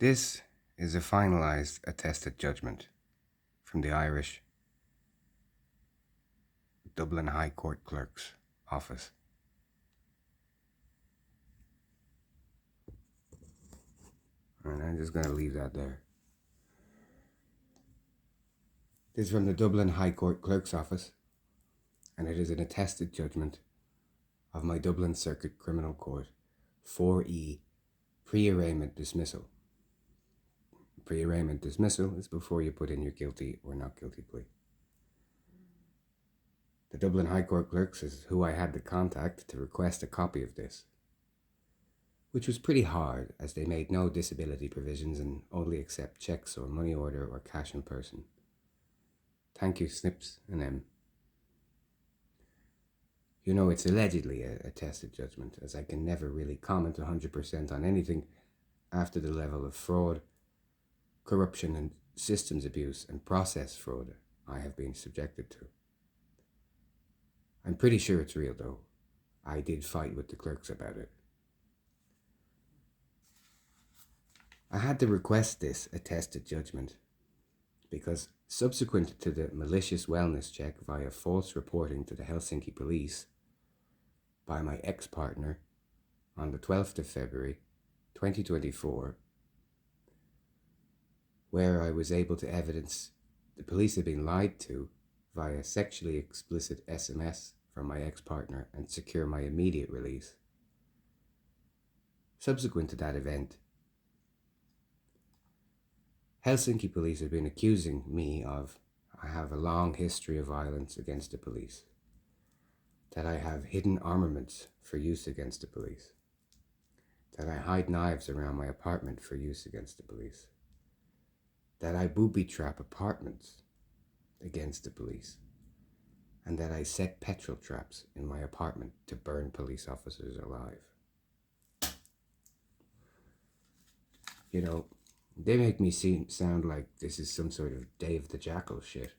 This is a finalised attested judgment from the Irish Dublin High Court Clerk's Office. And I'm just going to leave that there. This is from the Dublin High Court Clerk's Office, and it is an attested judgment of my Dublin Circuit Criminal Court 4E pre-arraignment dismissal. Pre-arraignment dismissal is before you put in your guilty or not guilty plea. The Dublin High Court Clerks is who I had to contact to request a copy of this, which was pretty hard as they made no disability provisions and only accept cheques or money order or cash in person. Thank you, Snips and M. You know, it's allegedly a attested judgment, as I can never really comment 100% on anything after the level of fraud, corruption and systems abuse and process fraud I have been subjected to. I'm pretty sure it's real though. I did fight with the clerks about it. I had to request this attested judgment because subsequent to the malicious wellness check via false reporting to the Helsinki police by my ex-partner on the 12th of February 2024, where I was able to evidence the police had been lied to via sexually explicit SMS from my ex-partner and secure my immediate release. Subsequent to that event, Helsinki police have been accusing me of I have a long history of violence against the police, that I have hidden armaments for use against the police, that I hide knives around my apartment for use against the police, that I booby trap apartments against the police, and that I set petrol traps in my apartment to burn police officers alive. You know, they make me sound like this is some sort of Dave the Jackal shit.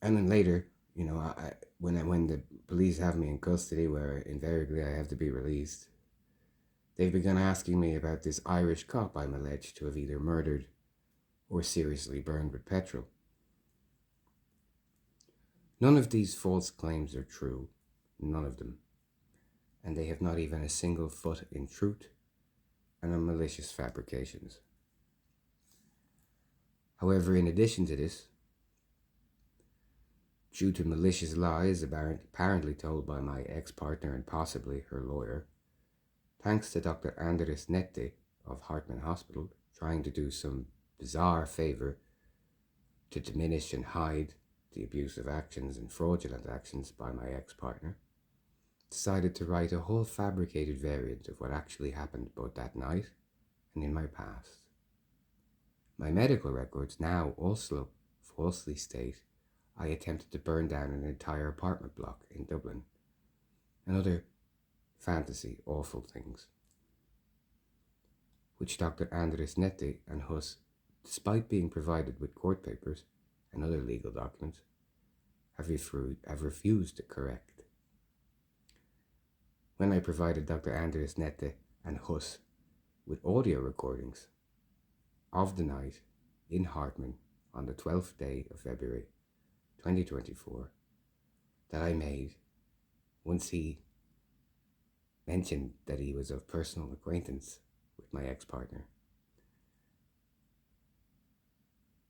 And then later, you know, when the police have me in custody, where invariably I have to be released, they've begun asking me about this Irish cop I'm alleged to have either murdered or seriously burned with petrol. None of these false claims are true, none of them, and they have not even a single foot in truth and are malicious fabrications. However, in addition to this, due to malicious lies apparently told by my ex-partner and possibly her lawyer, thanks to Dr. Andres Nette of Hartman Hospital trying to do some bizarre favour to diminish and hide the abusive actions and fraudulent actions by my ex-partner, decided to write a whole fabricated variant of what actually happened both that night and in my past. My medical records now also falsely state I attempted to burn down an entire apartment block in Dublin and other fantasy awful things, which Dr. Andres Nette and Huss, despite being provided with court papers and other legal documents, have refused to correct. When I provided Dr. Andres Nette and Huss with audio recordings of the night in Hartman on the 12th day of February 2024 that I made once he mentioned that he was of personal acquaintance with my ex-partner,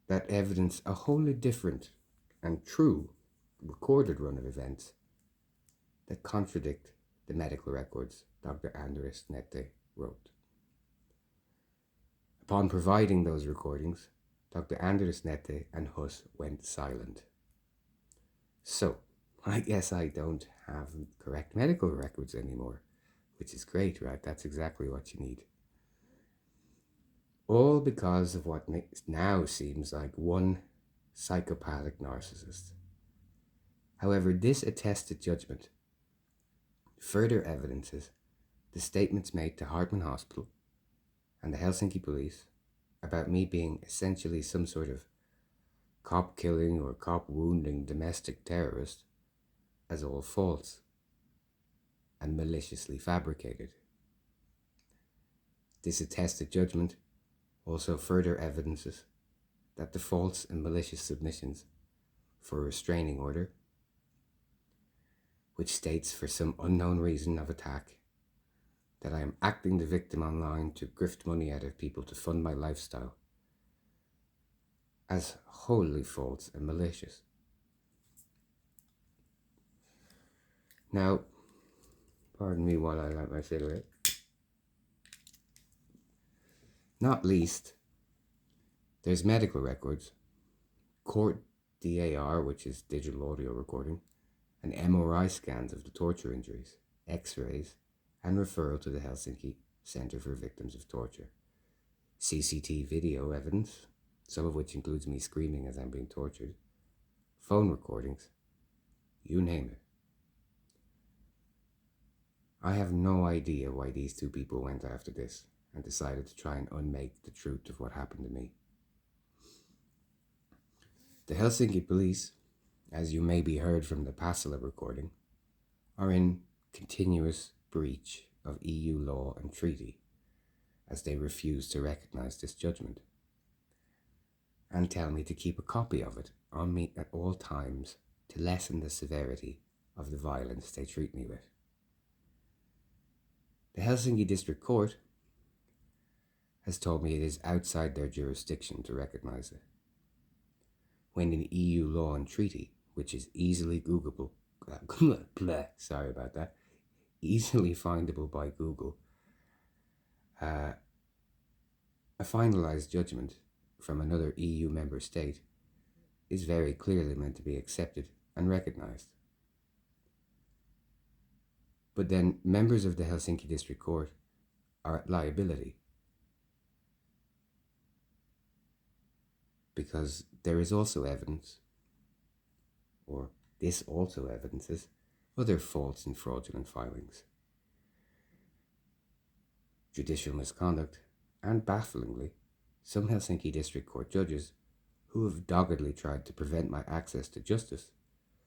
that evidence a wholly different and true recorded run of events that contradict the medical records Dr. Andres Nette wrote. Upon providing those recordings, Dr. Andres Nette and Huss went silent. So, I guess I don't have correct medical records anymore, which is great, right? That's exactly what you need. All because of what now seems like one psychopathic narcissist. However, this attested judgment further evidences the statements made to Hartman Hospital and the Helsinki police about me being essentially some sort of cop killing or cop wounding domestic terrorist as all false, and maliciously fabricated. This attested judgment also further evidences that the false and malicious submissions for a restraining order, which states for some unknown reason of attack that I am acting the victim online to grift money out of people to fund my lifestyle, as wholly false and malicious. Now, pardon me while I light my cigarette. Not least, there's medical records, court DAR, which is digital audio recording, and MRI scans of the torture injuries, X-rays, and referral to the Helsinki Centre for Victims of Torture, CCTV video evidence, some of which includes me screaming as I'm being tortured, phone recordings, you name it. I have no idea why these two people went after this and decided to try and unmake the truth of what happened to me. The Helsinki police, as you may be heard from the Pasila recording, are in continuous breach of EU law and treaty, as they refuse to recognise this judgment, and tell me to keep a copy of it on me at all times to lessen the severity of the violence they treat me with. The Helsinki District Court has told me it is outside their jurisdiction to recognise it, when in EU law and treaty, which is easily Googleable, sorry about that, easily findable by Google, a finalised judgment from another EU member state is very clearly meant to be accepted and recognised. But then members of the Helsinki District Court are at liability because there is also evidence, or this also evidences, other false and fraudulent filings, judicial misconduct, and bafflingly, some Helsinki District Court judges who have doggedly tried to prevent my access to justice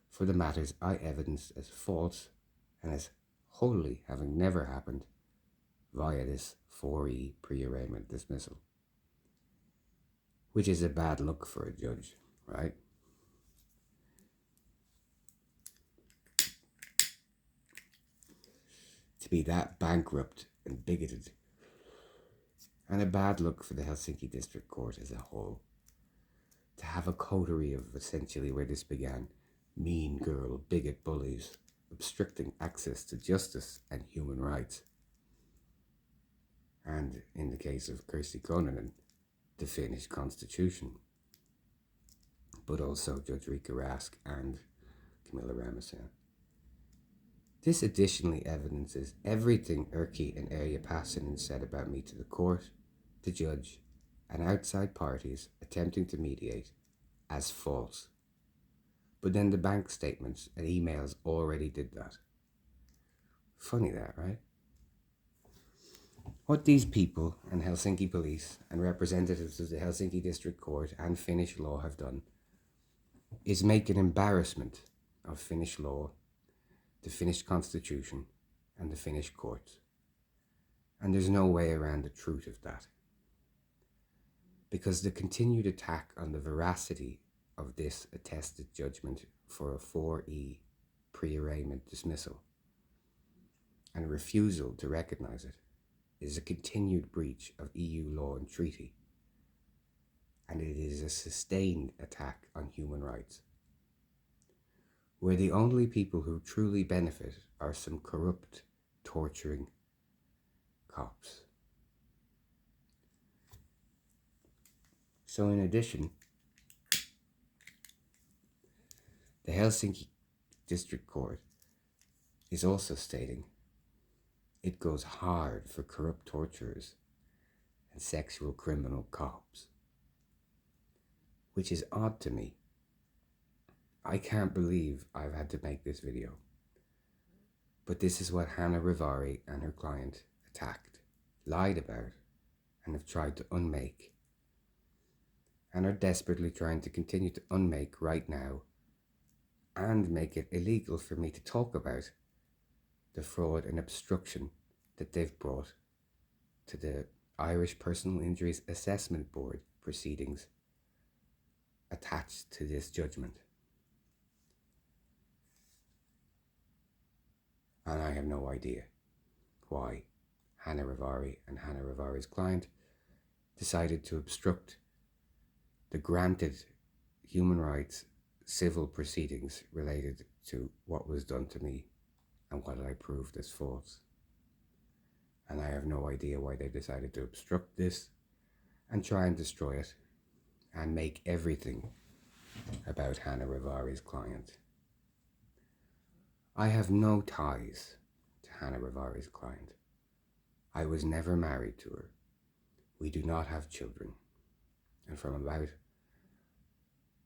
for the matters I evidenced as false and as wholly having never happened via this 4E pre-arraignment dismissal. Which is a bad look for a judge, right? To be that bankrupt and bigoted. And a bad look for the Helsinki District Court as a whole. To have a coterie of essentially where this began, mean girl, bigot bullies, obstructing access to justice and human rights. And in the case of Kirsti Kononen, the Finnish Constitution, but also Judge Rika Rask and Camilla Ramazan. This additionally evidences everything Erkki and Erja Passinen said about me to the court, the judge, and outside parties attempting to mediate as false. But then the bank statements and emails already did that. Funny that, right? What these people and Helsinki police and representatives of the Helsinki District Court and Finnish law have done is make an embarrassment of Finnish law, the Finnish Constitution, and the Finnish courts. And there's no way around the truth of that. Because the continued attack on the veracity of this attested judgment for a 4E pre-arraignment dismissal and refusal to recognise it is a continued breach of EU law and treaty, and it is a sustained attack on human rights, where the only people who truly benefit are some corrupt, torturing cops. So in addition, the Helsinki District Court is also stating it goes hard for corrupt torturers and sexual criminal cops, which is odd to me. I can't believe I've had to make this video, but this is what Hannah Rivari and her client attacked, lied about, and have tried to unmake, and are desperately trying to continue to unmake right now and make it illegal for me to talk about the fraud and obstruction that they've brought to the Irish Personal Injuries Assessment Board proceedings attached to this judgment. And I have no idea why Hannah Rivari and Hannah Rivari's client decided to obstruct the granted human rights civil proceedings related to what was done to me and what I proved as false. And I have no idea why they decided to obstruct this and try and destroy it and make everything about Hannah Rivari's client. I have no ties to Hannah Rivari's client. I was never married to her. We do not have children. And from about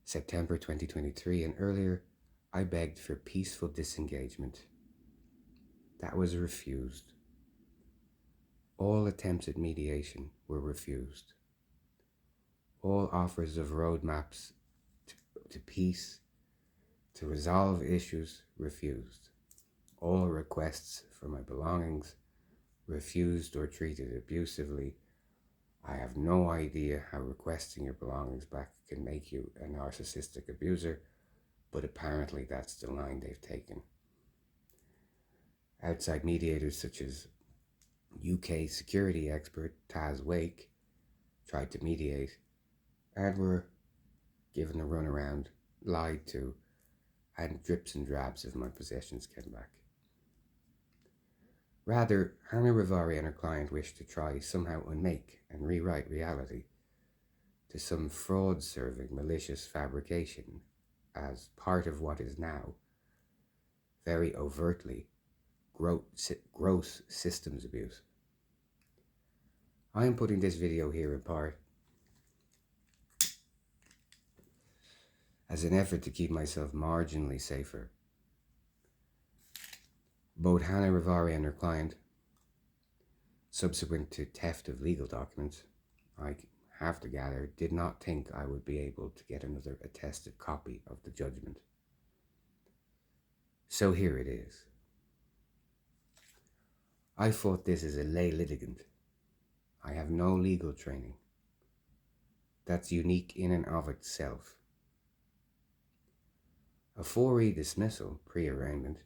September 2023 and earlier, I begged for peaceful disengagement. That was refused. All attempts at mediation were refused. All offers of roadmaps to peace, to resolve issues, refused. All requests for my belongings, refused or treated abusively. I have no idea how requesting your belongings back can make you a narcissistic abuser, but apparently that's the line they've taken. Outside mediators such as UK security expert Taz Wake tried to mediate and were given a runaround, lied to, and drips and drabs of my possessions came back. Rather, Hannah Rivari and her client wished to try somehow unmake and rewrite reality to some fraud-serving malicious fabrication as part of what is now very overtly gross systems abuse. I am putting this video here in part as an effort to keep myself marginally safer. Both Hannah Rivari and her client, subsequent to theft of legal documents, I have to gather, did not think I would be able to get another attested copy of the judgment. So here it is. I fought this as a lay litigant. I have no legal training. That's unique in and of itself. A 4E dismissal, pre-arraignment,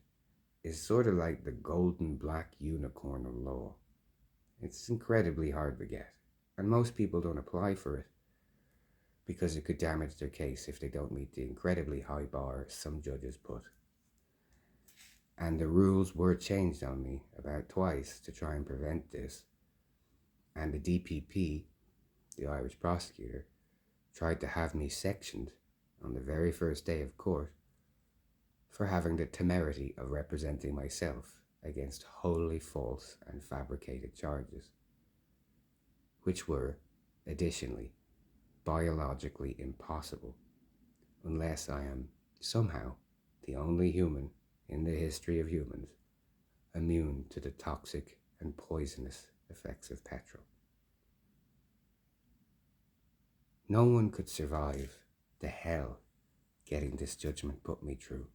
is sort of like the golden black unicorn of law. It's incredibly hard to get, and most people don't apply for it because it could damage their case if they don't meet the incredibly high bar some judges put. And the rules were changed on me about twice to try and prevent this. And the DPP, the Irish prosecutor, tried to have me sectioned on the very first day of court for having the temerity of representing myself against wholly false and fabricated charges, which were, additionally, biologically impossible unless I am somehow the only human in the history of humans immune to the toxic and poisonous effects of petrol. No one could survive the hell getting this judgment put me through,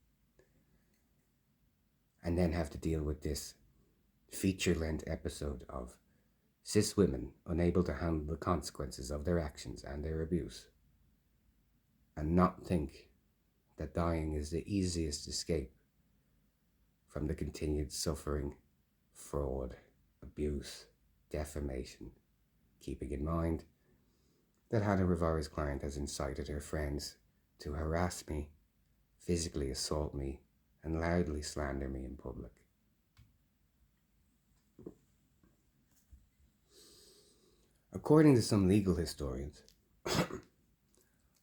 and then have to deal with this feature-length episode of cis women unable to handle the consequences of their actions and their abuse, and not think that dying is the easiest escape from the continued suffering, fraud, abuse, defamation, keeping in mind that Hannah Rivari's client has incited her friends to harass me, physically assault me, and loudly slander me in public. According to some legal historians,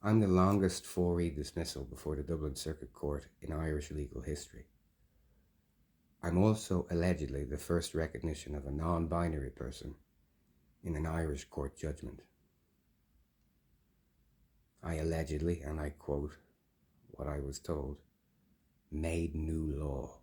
I'm the longest 4E dismissal before the Dublin Circuit Court in Irish legal history. I'm also allegedly the first recognition of a non-binary person in an Irish court judgment. I allegedly, and I quote what I was told, made new law.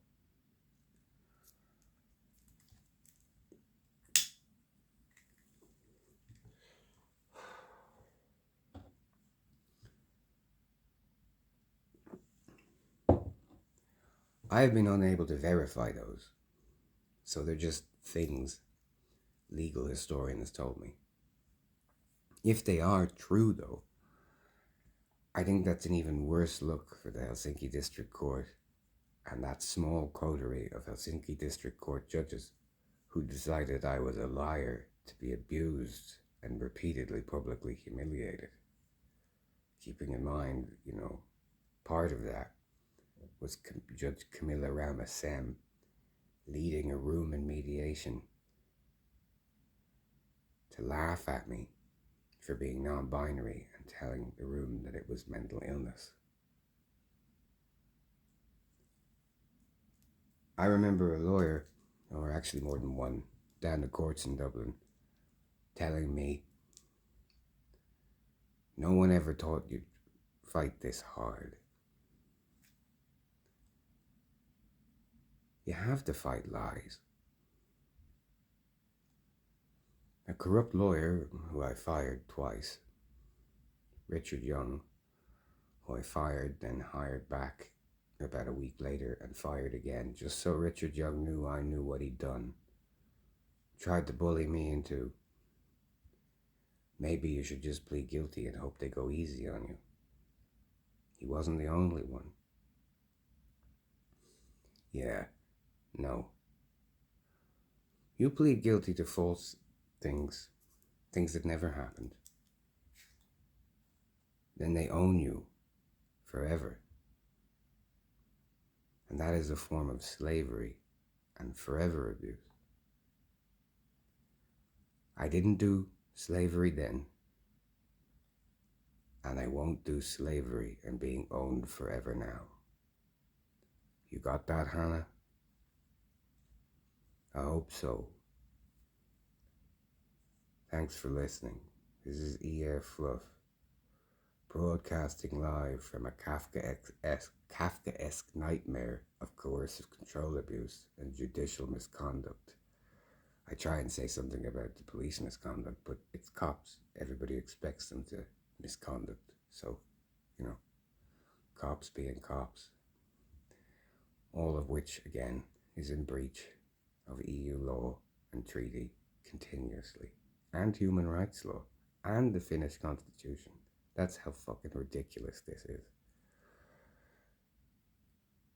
I have been unable to verify those, So they're just things legal historians told me. If they are true, though, I think that's an even worse look for the Helsinki District Court and that small coterie of Helsinki District Court judges who decided I was a liar to be abused and repeatedly publicly humiliated. Keeping in mind, part of that was Judge Camilla Ramasem leading a room in mediation to laugh at me for being non-binary and telling the room that it was mental illness. I remember a lawyer, or actually more than one, down the courts in Dublin, telling me, no one ever taught you to fight this hard. You have to fight lies. A corrupt lawyer who I fired twice, Richard Young, who I fired, then hired back about a week later and fired again, just so Richard Young knew I knew what he'd done, tried to bully me into, maybe you should just plead guilty and hope they go easy on you. He wasn't the only one. Yeah, no. You plead guilty to false things that never happened. Then they own you forever. And that is a form of slavery and forever abuse. I didn't do slavery then, and I won't do slavery and being owned forever now. You got that, Hannah? I hope so. Thanks for listening. This is E.R. Fluff, broadcasting live from a Kafkaesque nightmare of coercive control abuse and judicial misconduct. I try and say something about the police misconduct, but it's cops. Everybody expects them to misconduct. So, cops being cops. All of which, again, is in breach of EU law and treaty continuously, and human rights law, and the Finnish Constitution. That's how fucking ridiculous this is.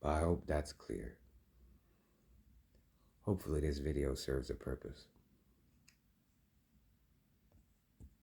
But I hope that's clear. Hopefully this video serves a purpose.